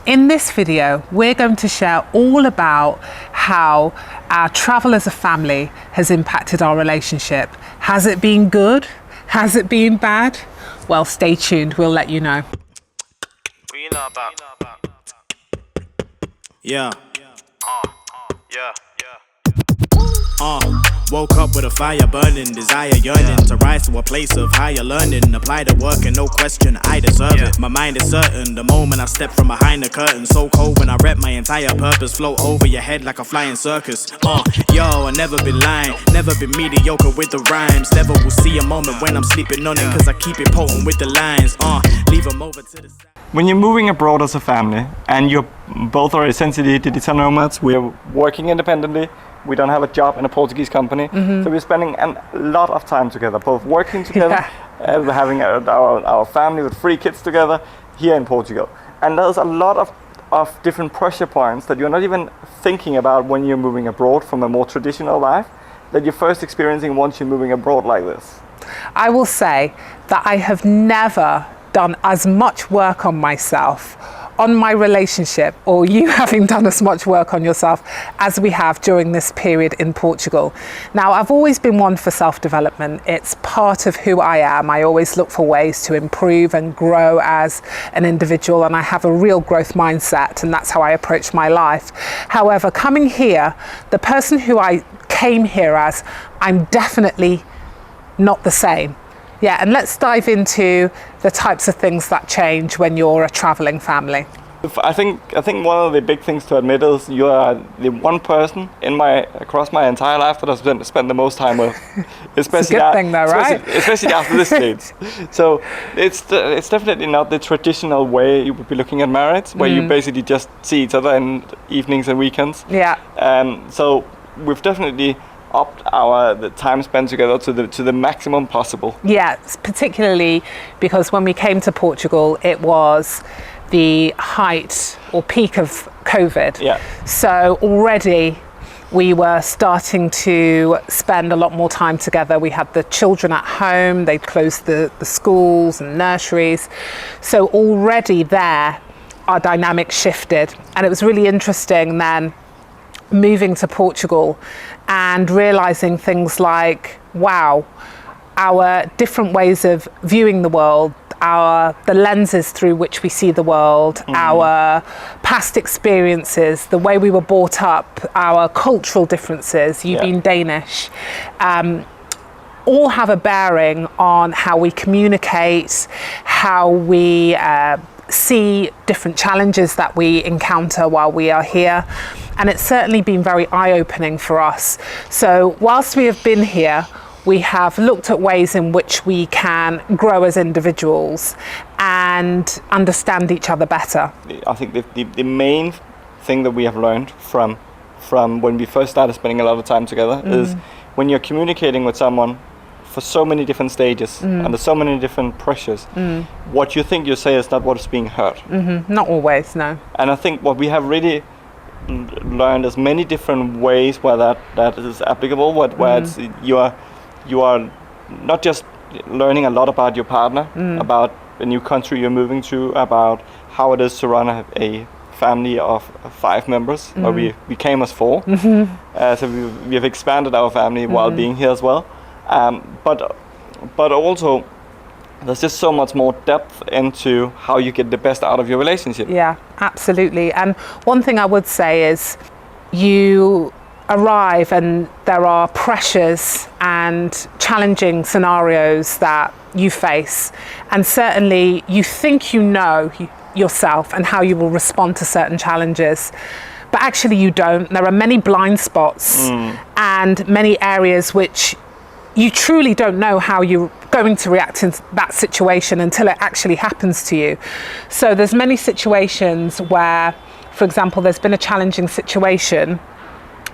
In this video, we're going to share all about how our travel as a family has impacted our relationship. Has it been good? Has it been bad? Well, stay tuned, we'll let you know. What you know about? Yeah. Yeah. Woke up with a fire burning, desire yearning to rise to a place of higher learning. Apply the work and no question, I deserve it. My mind is certain, the moment I step from behind the curtain. So cold when I rep my entire purpose, float over your head like a flying circus. Yo, I never been lying, never been mediocre with the rhymes. Never will see a moment when I'm sleeping on it, cause I keep it potent with the lines. Leave them over to the side. When you're moving abroad as a family, and you both are essentially digital nomads, we're working independently, we don't have a job in a Portuguese company, so we're spending a lot of time together, both working together, having our family with 3 kids together here in Portugal. And there's a lot of different pressure points that you're not even thinking about when you're moving abroad from a more traditional life, that you're first experiencing once you're moving abroad like this. I will say that I have never done as much work on myself, on my relationship, or you having done as much work on yourself as we have during this period in Portugal. Now, I've always been one for self-development. It's part of who I am. I always look for ways to improve and grow as an individual, and I have a real growth mindset, and that's how I approach my life. However, coming here, the person who I came here as, I'm definitely not the same. Yeah, and let's dive into the types of things that change when you're a traveling family. I think one of the big things to admit is you are the one person across my entire life that I've spent the most time with. It's a good thing though, right? Especially after this stage. So it's definitely not the traditional way you would be looking at marriage, where you basically just see each other in evenings and weekends. Yeah. So we've definitely upped the time spent together to the maximum possible. Yeah, particularly because when we came to Portugal, it was the height or peak of COVID. Yeah. So already we were starting to spend a lot more time together. We had the children at home, they'd closed the schools and nurseries. So already there, our dynamic shifted. And it was really interesting then moving to Portugal and realizing things like, wow, our different ways of viewing the world, the lenses through which we see the world, our past experiences, the way we were brought up, our cultural differences, you being Danish, all have a bearing on how we communicate, how we see different challenges that we encounter while we are here. And it's certainly been very eye-opening for us. So whilst we have been here, we have looked at ways in which we can grow as individuals and understand each other better. I think the main thing that we have learned from when we first started spending a lot of time together is when you're communicating with someone for so many different stages under so many different pressures, what you think you say is not what is being heard. Not always, no. And I think what we have really learned is many different ways where that is applicable, where it's, you are not just learning a lot about your partner, about a new country you're moving to, about how it is to run a family of 5 members, where we came as 4. So we have expanded our family while being here as well. But also there's just so much more depth into how you get the best out of your relationship. Yeah, absolutely. And one thing I would say is you arrive and there are pressures and challenging scenarios that you face. And certainly you think you know yourself and how you will respond to certain challenges. But actually you don't. There are many blind spots and many areas which you truly don't know how you're going to react in that situation until it actually happens to you. So there's many situations where, for example, there's been a challenging situation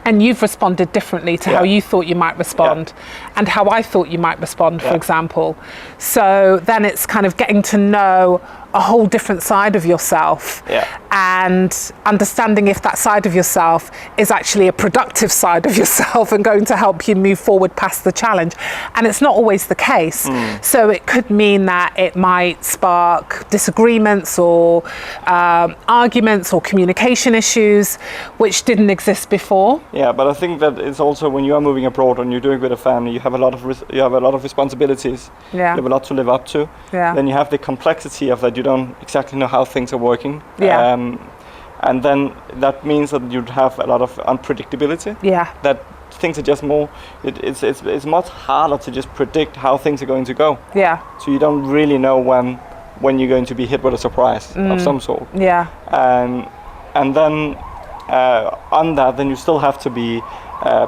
and you've responded differently to how you thought you might respond and how I thought you might respond, for example. So then it's kind of getting to know a whole different side of yourself and understanding if that side of yourself is actually a productive side of yourself and going to help you move forward past the challenge. And it's not always the case. So it could mean that it might spark disagreements or arguments or communication issues which didn't exist before. Yeah, but I think that it's also when you are moving abroad and you're doing with a family, you have a lot of responsibilities. Yeah. You have a lot to live up to. Yeah. Then you have the complexity of that you don't exactly know how things are working. Yeah. And then that means that you'd have a lot of unpredictability. Yeah. That things are just more. It's much harder to just predict how things are going to go. Yeah. So you don't really know when you're going to be hit with a surprise of some sort. Yeah. And then on that, then you still have to be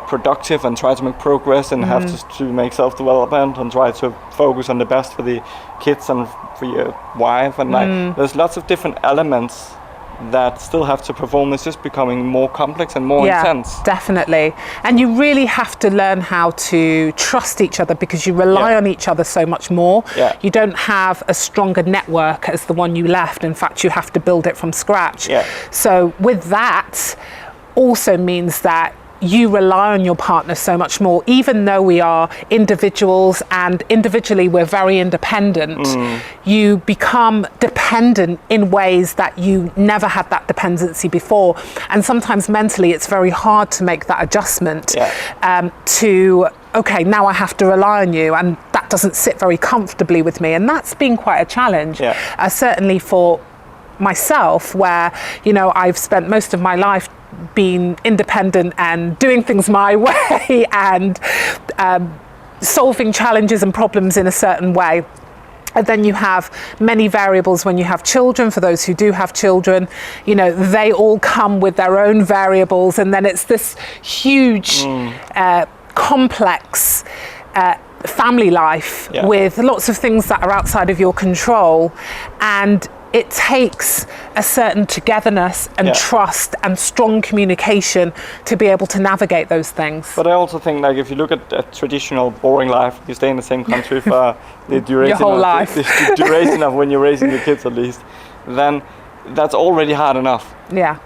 productive and try to make progress and have to make self-development and try to focus on the best for the kids and for your wife. And like, there's lots of different elements that still have to perform. It's just becoming more complex and more intense. Definitely. And you really have to learn how to trust each other because you rely on each other so much more. Yeah. You don't have a stronger network as the one you left. In fact, you have to build it from scratch. Yeah. So with that also means that you rely on your partner so much more, even though we are individuals and individually we're very independent. You become dependent in ways that you never had that dependency before. And sometimes mentally it's very hard to make that adjustment to, okay, now I have to rely on you, and that doesn't sit very comfortably with me. And that's been quite a challenge, certainly for myself, where, you know, I've spent most of my life being independent and doing things my way and solving challenges and problems in a certain way. And then you have many variables when you have children. For those who do have children, you know, they all come with their own variables, and then it's this huge complex family life with lots of things that are outside of your control. And it takes a certain togetherness and trust and strong communication to be able to navigate those things. But I also think, like, if you look at a traditional boring life, you stay in the same country for the duration your whole life. The duration of when you're raising your kids, at least, then that's already hard enough. Yeah.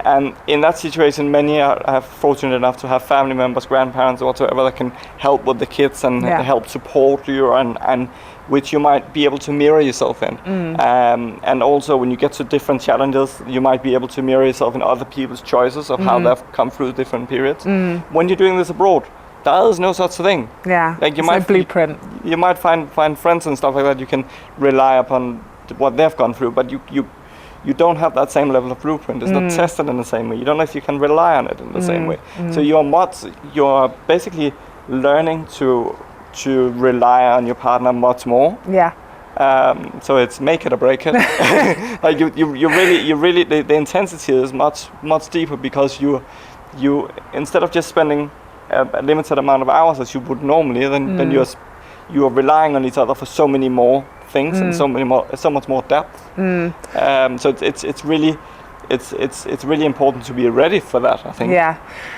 And in that situation, many are fortunate enough to have family members, grandparents, or whatsoever that can help with the kids and help support you, and which you might be able to mirror yourself in. And also when you get to different challenges, you might be able to mirror yourself in other people's choices of how they've come through different periods. When you're doing this abroad, there is no such thing. Yeah, like you it's might no blueprint. You might find friends and stuff like that. You can rely upon what they've gone through, but you don't have that same level of blueprint. It's not tested in the same way. You don't know if you can rely on it in the same way. So you're basically learning to rely on your partner much more. Yeah. So it's make it or break it. Like you really the intensity is much deeper, because you instead of just spending a limited amount of hours as you would normally, then you are relying on each other for so many more things and so much more depth. So it's really important to be ready for that, I think. Yeah,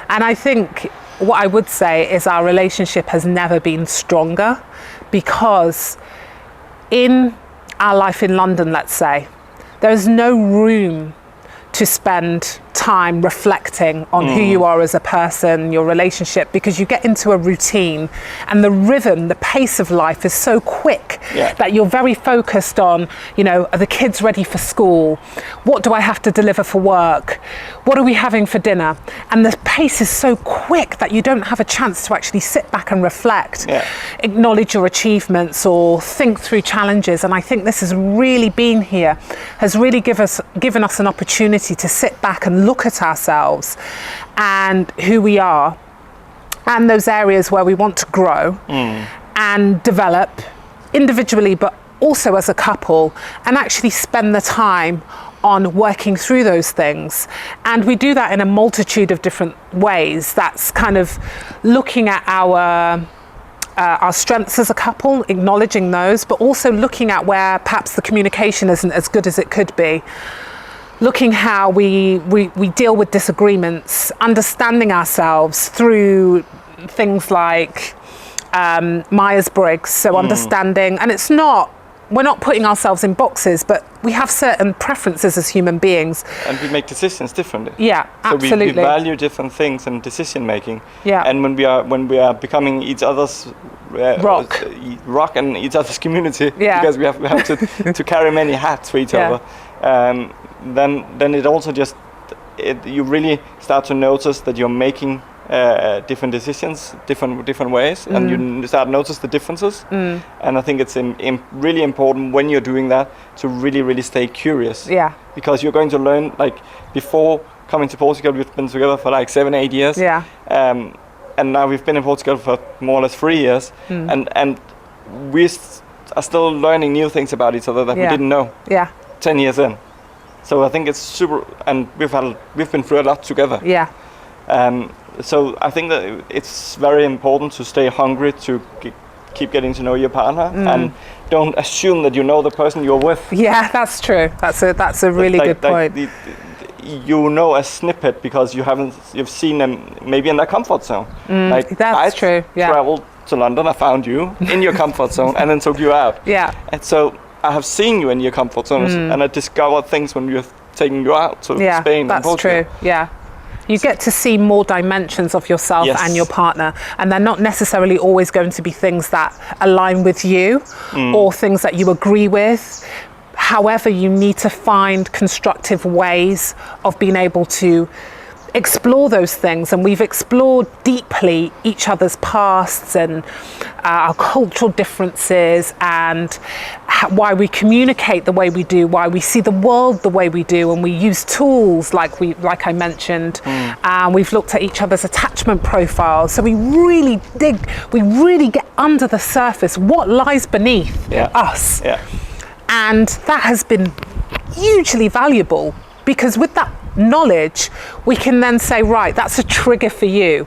and I think what I would say is our relationship has never been stronger, because in our life in London, let's say, there's no room to spend time reflecting on who you are as a person, your relationship, because you get into a routine, and the rhythm, the pace of life is so quick that you're very focused on, you know, are the kids ready for school? What do I have to deliver for work? What are we having for dinner? And the pace is so quick that you don't have a chance to actually sit back and reflect, acknowledge your achievements, or think through challenges. And I think this has really been here, has really given us an opportunity to sit back and look at ourselves and who we are, and those areas where we want to grow and develop individually, but also as a couple, and actually spend the time on working through those things. And we do that in a multitude of different ways. That's kind of looking at our strengths as a couple, acknowledging those, but also looking at where perhaps the communication isn't as good as it could be. Looking how we deal with disagreements, understanding ourselves through things like Myers-Briggs, so understanding, and it's not not putting ourselves in boxes, but we have certain preferences as human beings. And we make decisions differently. Yeah, so absolutely. we value different things in decision making. Yeah. And when we are becoming each other's rock and each other's community, Yeah. because we have to carry many hats for each Yeah. other, then it also just you really start to notice that you're making different decisions, different ways, and you start to notice the differences. And I think it's really important when you're doing that to really stay curious. Yeah. Because you're going to learn, like, before coming to Portugal, we've been together for like 7-8 years. Yeah. And now we've been in Portugal for more or less 3 years, and we are still learning new things about each other that we didn't know Yeah. 10 years in. So I think it's super, and we've been through a lot together. Yeah. So I think that it's very important to stay hungry to keep getting to know your partner, and don't assume that you know the person you're with. Yeah, that's true. That's a really good point. You know a snippet because you've seen them maybe in their comfort zone. That's true. Yeah. Traveled to London, I found you in your comfort zone, and then took you out. Yeah. And so I have seen you in your comfort zones, and I discovered things when we're taking you out to Yeah, Spain. that's and Portugal. true. Yeah. You get to see more dimensions of yourself Yes. and your partner, and they're not necessarily always going to be things that align with you or things that you agree with. However, you need to find constructive ways of being able to explore those things, and we've explored deeply each other's pasts and our cultural differences and why we communicate the way we do, why we see the world the way we do, and we use tools like I mentioned. We've looked at each other's attachment profiles, so we really get under the surface, what lies beneath us. Yeah. And that has been hugely valuable, because with that knowledge we can then say, right, that's a trigger for you,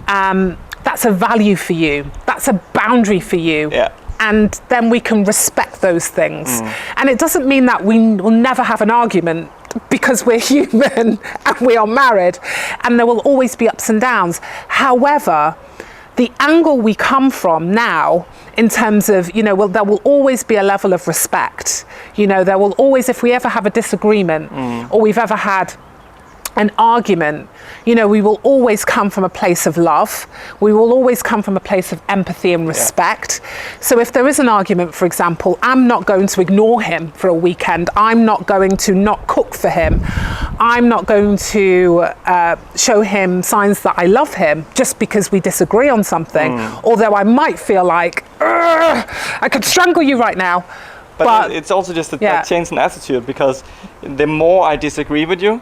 that's a value for you, that's a boundary for you. Yeah. And then we can respect those things. And it doesn't mean that we will never have an argument, because we're human and we are married, and there will always be ups and downs. However, the angle we come from now, in terms of, there will always be a level of respect. There will always, if we ever have a disagreement or we've ever had an argument, we will always come from a place of love. We will always come from a place of empathy and respect. So if there is an argument, for example, I'm not going to ignore him for a weekend. I'm not going to not cook for him. I'm not going to show him signs that I love him just because we disagree on something. Although I might feel like, I could strangle you right now. But it's also just a change in attitude, because the more I disagree with you,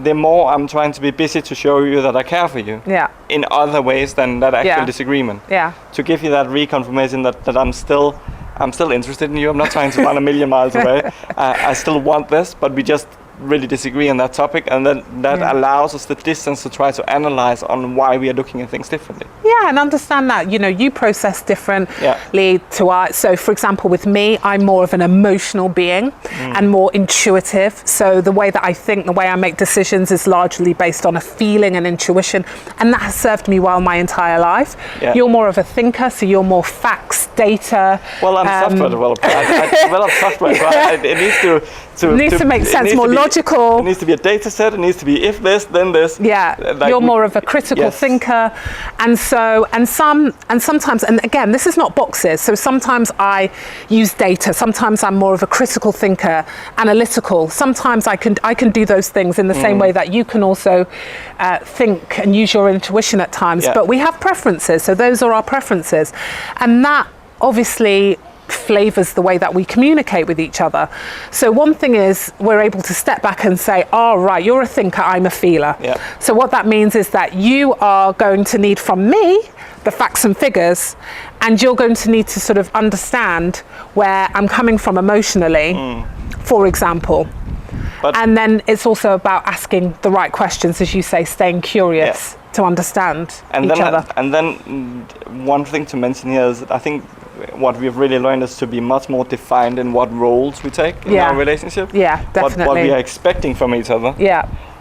the more I'm trying to be busy to show you that I care for you. In other ways than that actual disagreement. To give you that reconfirmation that I'm still interested in you. I'm not trying to run a million miles away. I still want this, but we just really disagree on that topic, and then that allows us the distance to try to analyze on why we are looking at things differently. And understand that you process differently to us. So for example, with me, I'm more of an emotional being and more intuitive. So the way that I think, the way I make decisions is largely based on a feeling and intuition, and that has served me well my entire life. You're more of a thinker, so you're more facts, data. Well, I'm a software developer. I develop software, but it needs to make sense, more logical. It needs to be a data set. It needs to be if this, then this. You're more of a critical thinker, and sometimes, and again, this is not boxes. So sometimes I use data. Sometimes I'm more of a critical thinker, analytical. Sometimes I can do those things in the same way that you can also think and use your intuition at times. But we have preferences, so those are our preferences, and that obviously flavors the way that we communicate with each other. So one thing is, we're able to step back and say, right, you're a thinker, I'm a feeler. So what that means is that you are going to need from me the facts and figures, and you're going to need to sort of understand where I'm coming from emotionally, for example. And then it's also about asking the right questions, as you say, staying curious to understand each other. And then one thing to mention here is that I think what we've really learned is to be much more defined in what roles we take in our relationship. Definitely. What we are expecting from each other.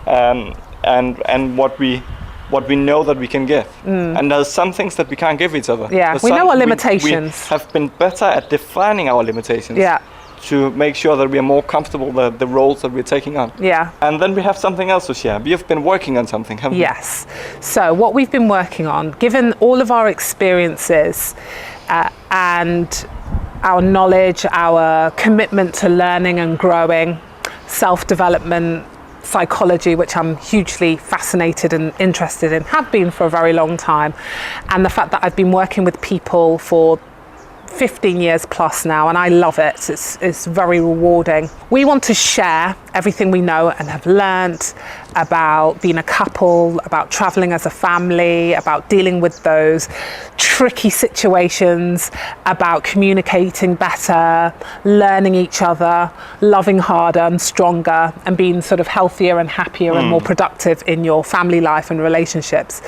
And what we what we know that we can give. And there's some things that we can't give each other. Yeah, There's we know some- our limitations. We have been better at defining our limitations. Yeah. To make sure that we are more comfortable with the roles that we're taking on. Yeah. And then we have something else to share. You've been working on something, haven't you? Yes. So what we've been working on, given all of our experiences and our knowledge, our commitment to learning and growing, self-development, psychology, which I'm hugely fascinated and interested in, have been for a very long time, and the fact that I've been working with people for 15 years plus now, and I love it. It's very rewarding. We want to share everything we know and have learnt about being a couple, about traveling as a family, about dealing with those tricky situations, about communicating better, learning each other, loving harder and stronger, and being sort of healthier and happier and more productive in your family life and relationships.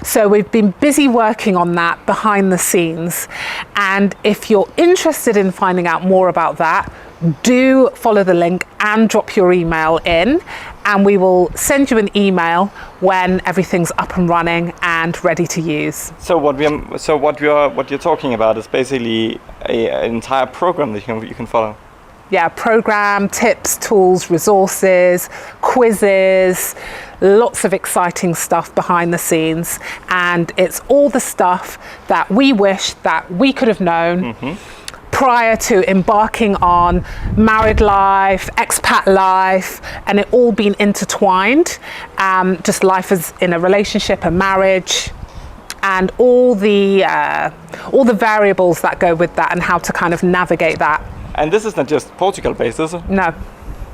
So we've been busy working on that behind the scenes, and if you're interested in finding out more about that, do follow the link and drop your email in, and we will send you an email when everything's up and running and ready to use. So what you're talking about is basically an entire program that you can follow. Yeah, program, tips, tools, resources, quizzes, lots of exciting stuff behind the scenes, and it's all the stuff that we wish that we could have known prior to embarking on married life, expat life, and it all being intertwined. Just life as in a relationship, a marriage, and all the variables that go with that, and how to kind of navigate that. And this is not just Portugal based, is it? No.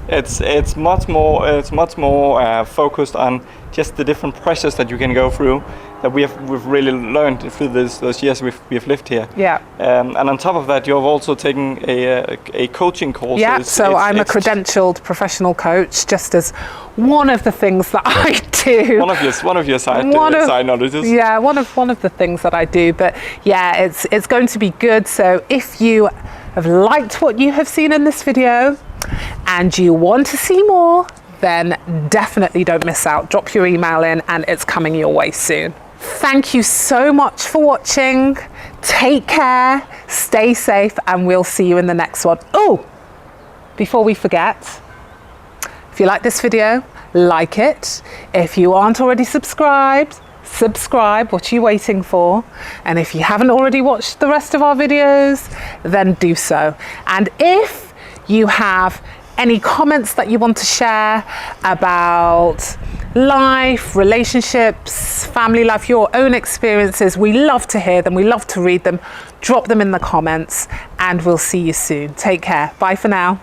It's much more focused on just the different pressures that you can go through that we've really learned through those years we've lived here. Yeah. And on top of that, you've also taken a coaching course. Yeah. So I'm a credentialed professional coach, just as one of the things that I do. One of your side knowledges. Yeah, one of the things that I do. But yeah, it's going to be good. So if you have liked what you have seen in this video and you want to see more, then definitely don't miss out. Drop your email in and it's coming your way soon. Thank you so much for watching. Take care, stay safe, and we'll see you in the next one. Oh, before we forget, if you like this video, like it. If you aren't already subscribed, subscribe. What are you waiting for? And if you haven't already watched the rest of our videos, then do so. And if you have any comments that you want to share about life, relationships, family life, your own experiences, we love to hear them. We love to read them. Drop them in the comments, and we'll see you soon. Take care. Bye for now.